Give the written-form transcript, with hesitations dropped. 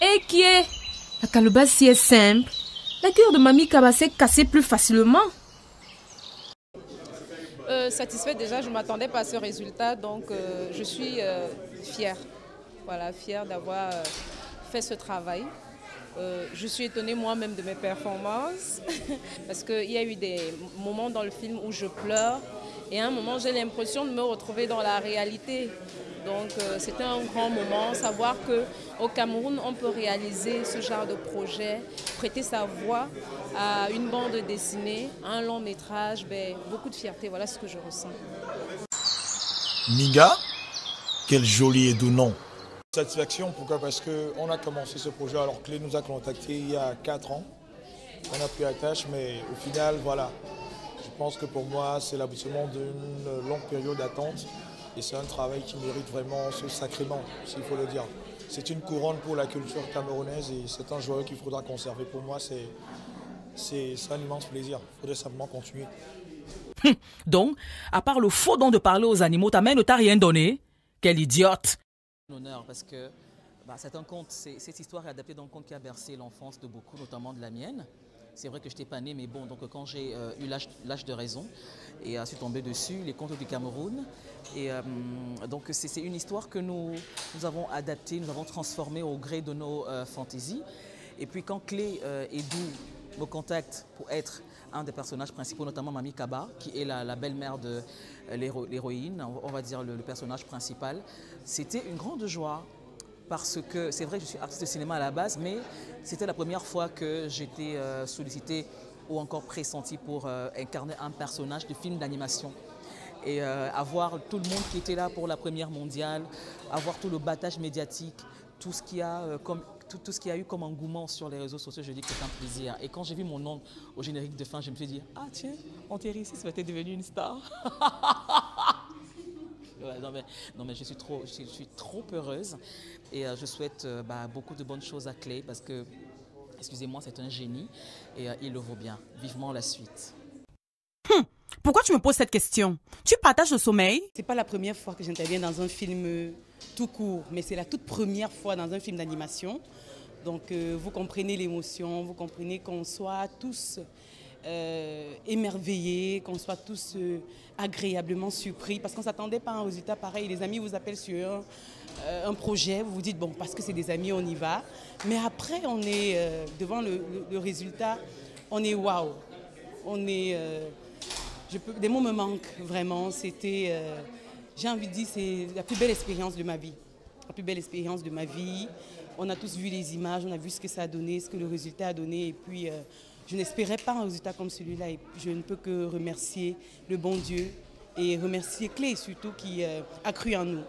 Et qui est? La calebasse si est simple. La cœur de Mamie Kaba s'est cassée plus facilement. Satisfaite déjà, je ne m'attendais pas à ce résultat, donc je suis fière. Voilà, fière d'avoir fait ce travail. Je suis étonnée moi-même de mes performances parce qu'il y a eu des moments dans le film où je pleure et à un moment j'ai l'impression de me retrouver dans la réalité. Donc c'était un grand moment, savoir qu'au Cameroun on peut réaliser ce genre de projet, prêter sa voix à une bande dessinée, à un long métrage, beaucoup de fierté, voilà ce que je ressens. Niga, quel joli et doux nom. Satisfaction, pourquoi? Parce qu'on a commencé ce projet alors Clé nous a contactés il y a 4 ans. On a pris la tâche, mais au final, voilà. Je pense que pour moi, c'est l'aboutissement d'une longue période d'attente et c'est un travail qui mérite vraiment ce sacrement, s'il faut le dire. C'est une couronne pour la culture camerounaise et c'est un joyau qu'il faudra conserver. Pour moi, c'est un immense plaisir. Il faudrait simplement continuer. Donc, à part le faux don de parler aux animaux, ta mère ne t'a rien donné? Quelle idiote! Honneur parce que c'est un conte, cette histoire est adaptée d'un conte qui a bercé l'enfance de beaucoup, notamment de la mienne. C'est vrai que je n'étais pas née, mais bon, donc quand j'ai eu l'âge de raison et je suis tombée dessus, les contes du Cameroun. Et donc c'est une histoire que nous avons adaptée, nous avons transformée au gré de nos fantaisies. Et puis quand Clé et Dou me contactent pour être un des personnages principaux, notamment Mamie Kaba, qui est la belle-mère de l'héroïne, on va dire le personnage principal. C'était une grande joie parce que c'est vrai que je suis artiste de cinéma à la base, mais c'était la première fois que j'étais sollicité ou encore pressenti pour incarner un personnage de film d'animation. Et avoir tout le monde qui était là pour la première mondiale, avoir tout le battage médiatique, tout ce qu'il y a eu comme engouement sur les réseaux sociaux, je dis que c'est un plaisir. Et quand j'ai vu mon nom au générique de fin, je me suis dit, ah tiens, on t'a réussi, ça va être devenu une star. Ouais, non mais je suis trop heureuse et je souhaite beaucoup de bonnes choses à Clé parce que, excusez-moi, c'est un génie et il le vaut bien. Vivement la suite. Pourquoi tu me poses cette question? Tu partages le sommeil? C'est pas la première fois que j'interviens dans un film tout court, mais c'est la toute première fois dans un film d'animation. Donc vous comprenez l'émotion, vous comprenez qu'on soit tous émerveillés, qu'on soit tous agréablement surpris, parce qu'on ne s'attendait pas à un résultat pareil. Les amis vous appellent sur un projet, vous vous dites, bon, parce que c'est des amis, on y va. Mais après, on est devant le résultat, on est waouh. On est... des mots me manquent, vraiment. C'était, j'ai envie de dire, c'est la plus belle expérience de ma vie. La plus belle expérience de ma vie. On a tous vu les images, on a vu ce que ça a donné, ce que le résultat a donné. Et puis, je n'espérais pas un résultat comme celui-là. Et je ne peux que remercier le bon Dieu et remercier Clé surtout qui a cru en nous.